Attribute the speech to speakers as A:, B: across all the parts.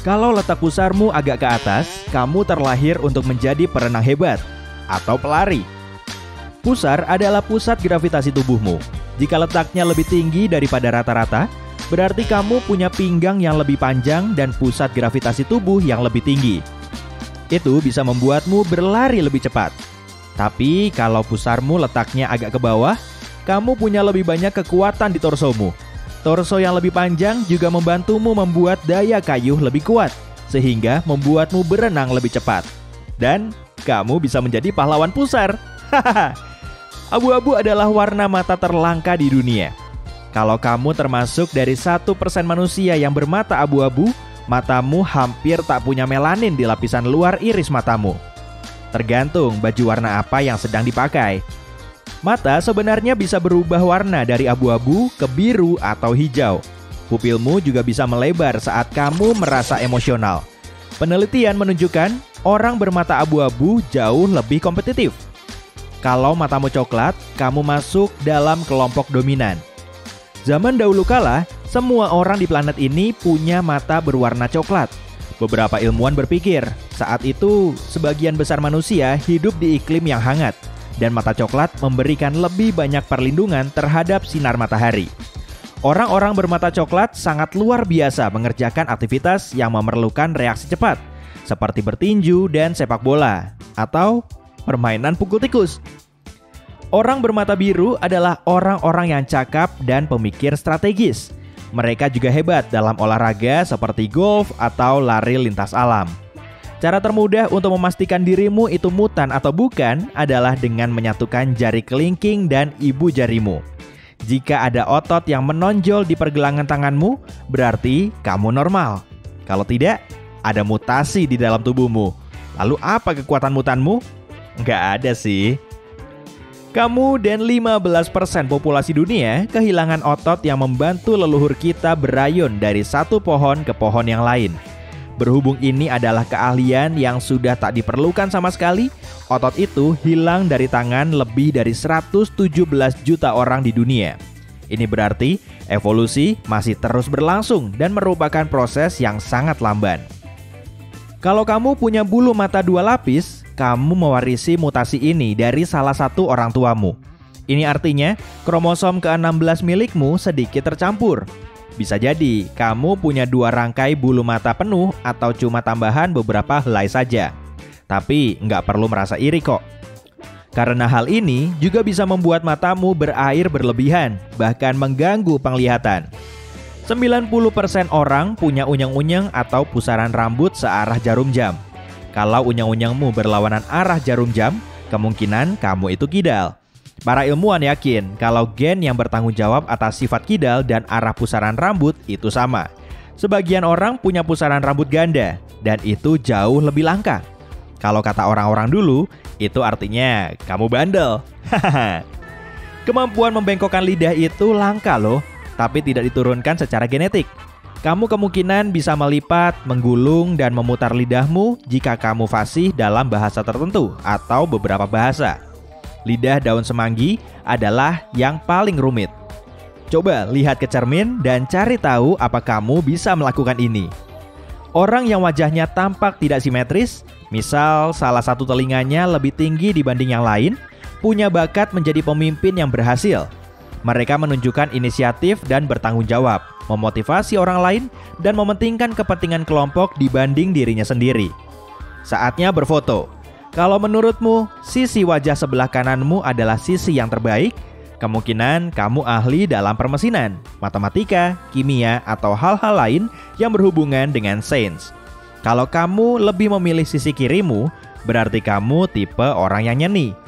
A: Kalau letak pusarmu agak ke atas, kamu terlahir untuk menjadi perenang hebat atau pelari. Pusar adalah pusat gravitasi tubuhmu. Jika letaknya lebih tinggi daripada rata-rata, berarti kamu punya pinggang yang lebih panjang dan pusat gravitasi tubuh yang lebih tinggi. Itu bisa membuatmu berlari lebih cepat. Tapi kalau pusarmu letaknya agak ke bawah, kamu punya lebih banyak kekuatan di torsomu. Torso yang lebih panjang juga membantumu membuat daya kayuh lebih kuat, sehingga membuatmu berenang lebih cepat. Dan kamu bisa menjadi pahlawan pusar. Abu-abu adalah warna mata terlangka di dunia. Kalau kamu termasuk dari 1% manusia yang bermata abu-abu, matamu hampir tak punya melanin di lapisan luar iris matamu. Tergantung baju warna apa yang sedang dipakai. Mata sebenarnya bisa berubah warna dari abu-abu ke biru atau hijau. Pupilmu juga bisa melebar saat kamu merasa emosional. Penelitian menunjukkan orang bermata abu-abu jauh lebih kompetitif. Kalau matamu coklat, kamu masuk dalam kelompok dominan. Zaman dahulu kala, semua orang di planet ini punya mata berwarna coklat. Beberapa ilmuwan berpikir, saat itu sebagian besar manusia hidup di iklim yang hangat, dan mata coklat memberikan lebih banyak perlindungan terhadap sinar matahari. Orang-orang bermata coklat sangat luar biasa mengerjakan aktivitas yang memerlukan reaksi cepat, seperti bertinju dan sepak bola, atau permainan pukul tikus. Orang bermata biru adalah orang-orang yang cakap dan pemikir strategis. Mereka juga hebat dalam olahraga seperti golf atau lari lintas alam. Cara termudah untuk memastikan dirimu itu mutan atau bukan adalah dengan menyatukan jari kelingking dan ibu jarimu. Jika ada otot yang menonjol di pergelangan tanganmu, berarti kamu normal. Kalau tidak, ada mutasi di dalam tubuhmu. Lalu apa kekuatan mutanmu? Nggak ada sih. Kamu dan 15% populasi dunia kehilangan otot yang membantu leluhur kita berayun dari satu pohon ke pohon yang lain. Berhubung ini adalah keahlian yang sudah tak diperlukan sama sekali, otot itu hilang dari tangan lebih dari 117 juta orang di dunia. Ini berarti evolusi masih terus berlangsung dan merupakan proses yang sangat lamban. Kalau kamu punya bulu mata 2 lapis, kamu mewarisi mutasi ini dari salah satu orang tuamu. Ini artinya kromosom ke-16 milikmu sedikit tercampur. Bisa jadi kamu punya 2 rangkai bulu mata penuh atau cuma tambahan beberapa helai saja. Tapi nggak perlu merasa iri kok. Karena hal ini juga bisa membuat matamu berair berlebihan, bahkan mengganggu penglihatan. 90% orang punya unyeng-unyeng atau pusaran rambut searah jarum jam. Kalau unyeng-unyengmu berlawanan arah jarum jam, kemungkinan kamu itu kidal. Para ilmuwan yakin kalau gen yang bertanggung jawab atas sifat kidal dan arah pusaran rambut itu sama. Sebagian orang punya pusaran rambut ganda, dan itu jauh lebih langka. Kalau kata orang-orang dulu, itu artinya kamu bandel. Kemampuan membengkokkan lidah itu langka loh, tapi tidak diturunkan secara genetik. Kamu kemungkinan bisa melipat, menggulung, dan memutar lidahmu jika kamu fasih dalam bahasa tertentu atau beberapa bahasa. Lidah daun semanggi adalah yang paling rumit. Coba lihat ke cermin dan cari tahu apa kamu bisa melakukan ini. Orang yang wajahnya tampak tidak simetris, misal salah satu telinganya lebih tinggi dibanding yang lain, punya bakat menjadi pemimpin yang berhasil. Mereka menunjukkan inisiatif dan bertanggung jawab, memotivasi orang lain, dan mementingkan kepentingan kelompok dibanding dirinya sendiri. Saatnya berfoto. Kalau menurutmu, sisi wajah sebelah kananmu adalah sisi yang terbaik, kemungkinan kamu ahli dalam permesinan, matematika, kimia, atau hal-hal lain yang berhubungan dengan sains. Kalau kamu lebih memilih sisi kirimu, berarti kamu tipe orang yang nyeni.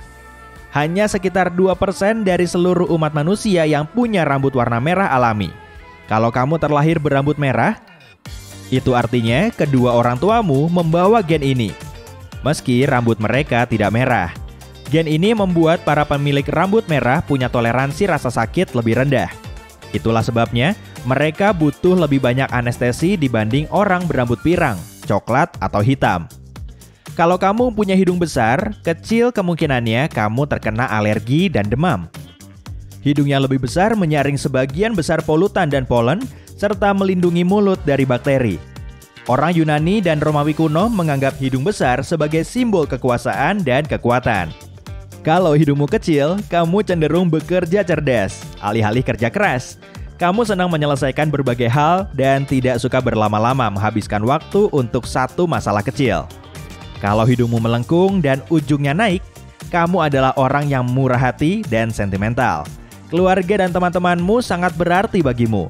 A: Hanya sekitar 2% dari seluruh umat manusia yang punya rambut warna merah alami. Kalau kamu terlahir berambut merah, itu artinya kedua orang tuamu membawa gen ini. Meski rambut mereka tidak merah, gen ini membuat para pemilik rambut merah punya toleransi rasa sakit lebih rendah. Itulah sebabnya mereka butuh lebih banyak anestesi dibanding orang berambut pirang, coklat, atau hitam. Kalau kamu punya hidung besar, kecil kemungkinannya kamu terkena alergi dan demam. Hidung yang lebih besar menyaring sebagian besar polutan dan polen, serta melindungi mulut dari bakteri. Orang Yunani dan Romawi kuno menganggap hidung besar sebagai simbol kekuasaan dan kekuatan. Kalau hidungmu kecil, kamu cenderung bekerja cerdas, alih-alih kerja keras. Kamu senang menyelesaikan berbagai hal dan tidak suka berlama-lama menghabiskan waktu untuk satu masalah kecil. Kalau hidungmu melengkung dan ujungnya naik, kamu adalah orang yang murah hati dan sentimental. Keluarga dan teman-temanmu sangat berarti bagimu.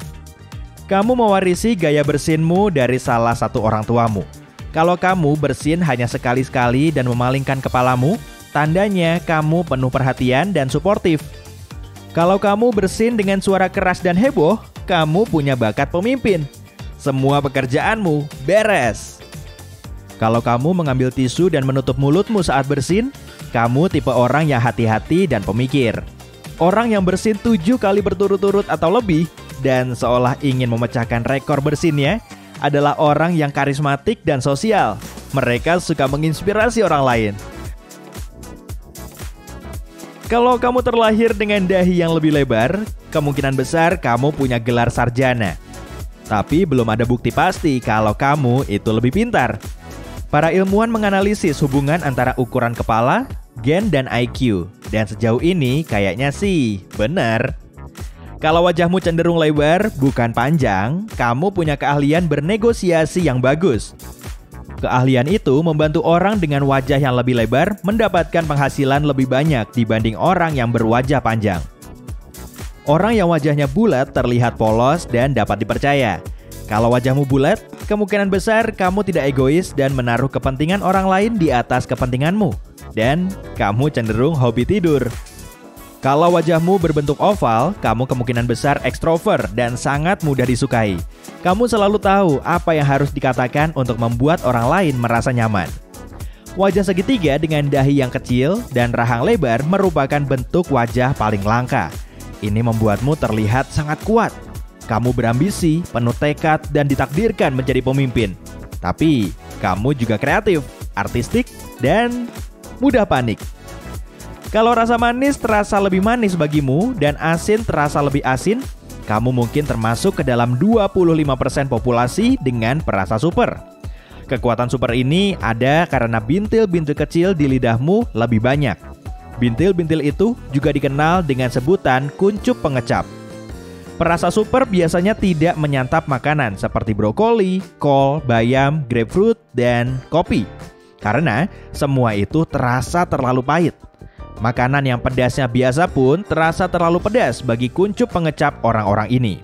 A: Kamu mewarisi gaya bersinmu dari salah satu orang tuamu. Kalau kamu bersin hanya sekali-sekali dan memalingkan kepalamu, tandanya kamu penuh perhatian dan suportif. Kalau kamu bersin dengan suara keras dan heboh, kamu punya bakat pemimpin. Semua pekerjaanmu beres. Kalau kamu mengambil tisu dan menutup mulutmu saat bersin, kamu tipe orang yang hati-hati dan pemikir. Orang yang bersin 7 kali berturut-turut atau lebih dan seolah ingin memecahkan rekor bersinnya adalah orang yang karismatik dan sosial. Mereka suka menginspirasi orang lain. Kalau kamu terlahir dengan dahi yang lebih lebar, kemungkinan besar kamu punya gelar sarjana. Tapi belum ada bukti pasti kalau kamu itu lebih pintar. Para ilmuwan menganalisis hubungan antara ukuran kepala, gen, dan IQ. Dan sejauh ini kayaknya sih benar. Kalau wajahmu cenderung lebar, bukan panjang, kamu punya keahlian bernegosiasi yang bagus. Keahlian itu membantu orang dengan wajah yang lebih lebar mendapatkan penghasilan lebih banyak dibanding orang yang berwajah panjang. Orang yang wajahnya bulat terlihat polos dan dapat dipercaya. Kalau wajahmu bulat, kemungkinan besar kamu tidak egois dan menaruh kepentingan orang lain di atas kepentinganmu. Dan kamu cenderung hobi tidur. Kalau wajahmu berbentuk oval, kamu kemungkinan besar ekstrovert dan sangat mudah disukai. Kamu selalu tahu apa yang harus dikatakan untuk membuat orang lain merasa nyaman. Wajah segitiga dengan dahi yang kecil dan rahang lebar merupakan bentuk wajah paling langka. Ini membuatmu terlihat sangat kuat. Kamu berambisi, penuh tekad, dan ditakdirkan menjadi pemimpin. Tapi, kamu juga kreatif, artistik, dan mudah panik. Kalau rasa manis terasa lebih manis bagimu dan asin terasa lebih asin, kamu mungkin termasuk ke dalam 25% populasi dengan perasa super. Kekuatan super ini ada karena bintil-bintil kecil di lidahmu lebih banyak. Bintil-bintil itu juga dikenal dengan sebutan kuncup pengecap. Perasa super biasanya tidak menyantap makanan seperti brokoli, kol, bayam, grapefruit, dan kopi. Karena semua itu terasa terlalu pahit. Makanan yang pedasnya biasa pun terasa terlalu pedas bagi kuncup pengecap orang-orang ini.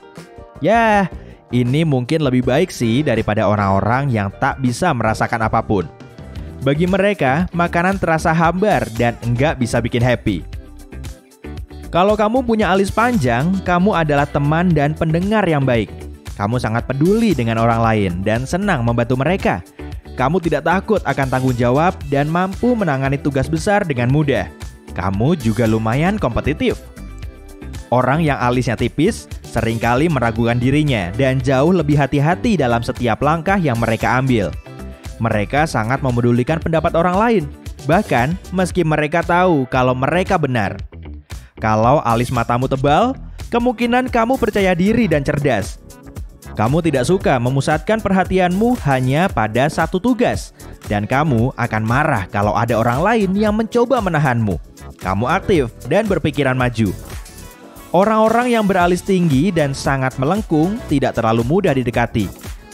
A: Ya, ini mungkin lebih baik sih daripada orang-orang yang tak bisa merasakan apapun. Bagi mereka, makanan terasa hambar dan enggak bisa bikin happy. Kalau kamu punya alis panjang, kamu adalah teman dan pendengar yang baik. Kamu sangat peduli dengan orang lain dan senang membantu mereka. Kamu tidak takut akan tanggung jawab dan mampu menangani tugas besar dengan mudah. Kamu juga lumayan kompetitif. Orang yang alisnya tipis seringkali meragukan dirinya dan jauh lebih hati-hati dalam setiap langkah yang mereka ambil. Mereka sangat memedulikan pendapat orang lain, bahkan meski mereka tahu kalau mereka benar. Kalau alis matamu tebal, kemungkinan kamu percaya diri dan cerdas. Kamu tidak suka memusatkan perhatianmu hanya pada satu tugas, dan kamu akan marah kalau ada orang lain yang mencoba menahanmu. Kamu aktif dan berpikiran maju. Orang-orang yang beralis tinggi dan sangat melengkung tidak terlalu mudah didekati.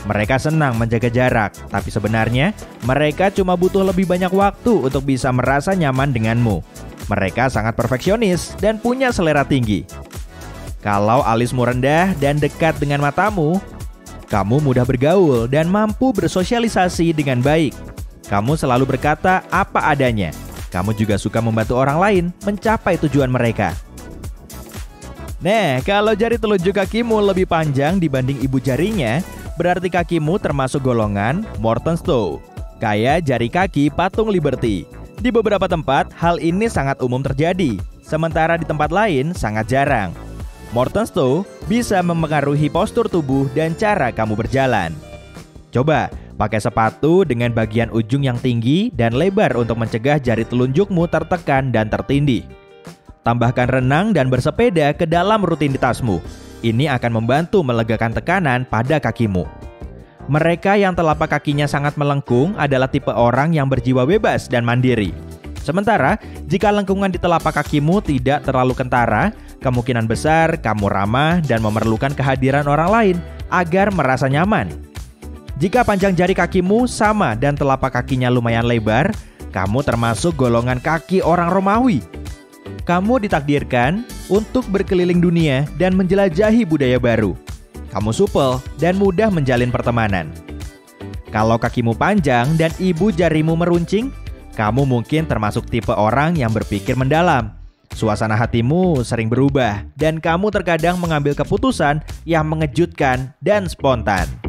A: Mereka senang menjaga jarak, tapi sebenarnya mereka cuma butuh lebih banyak waktu untuk bisa merasa nyaman denganmu. Mereka sangat perfeksionis dan punya selera tinggi. Kalau alismu rendah dan dekat dengan matamu, kamu mudah bergaul dan mampu bersosialisasi dengan baik. Kamu selalu berkata apa adanya. Kamu juga suka membantu orang lain mencapai tujuan mereka. Nah, kalau jari telunjuk kakimu lebih panjang dibanding ibu jarinya, berarti kakimu termasuk golongan Morton's Toe, kayak jari kaki patung Liberty. Di beberapa tempat, hal ini sangat umum terjadi, sementara di tempat lain sangat jarang. Morton's Toe bisa mempengaruhi postur tubuh dan cara kamu berjalan. Coba pakai sepatu dengan bagian ujung yang tinggi dan lebar untuk mencegah jari telunjukmu tertekan dan tertindih. Tambahkan renang dan bersepeda ke dalam rutinitasmu. Ini akan membantu melegakan tekanan pada kakimu. Mereka yang telapak kakinya sangat melengkung adalah tipe orang yang berjiwa bebas dan mandiri. Sementara, jika lengkungan di telapak kakimu tidak terlalu kentara, kemungkinan besar kamu ramah dan memerlukan kehadiran orang lain agar merasa nyaman. Jika panjang jari kakimu sama dan telapak kakinya lumayan lebar, kamu termasuk golongan kaki orang Romawi. Kamu ditakdirkan untuk berkeliling dunia dan menjelajahi budaya baru. Kamu supel dan mudah menjalin pertemanan. Kalau kakimu panjang dan ibu jarimu meruncing, kamu mungkin termasuk tipe orang yang berpikir mendalam. Suasana hatimu sering berubah dan kamu terkadang mengambil keputusan yang mengejutkan dan spontan.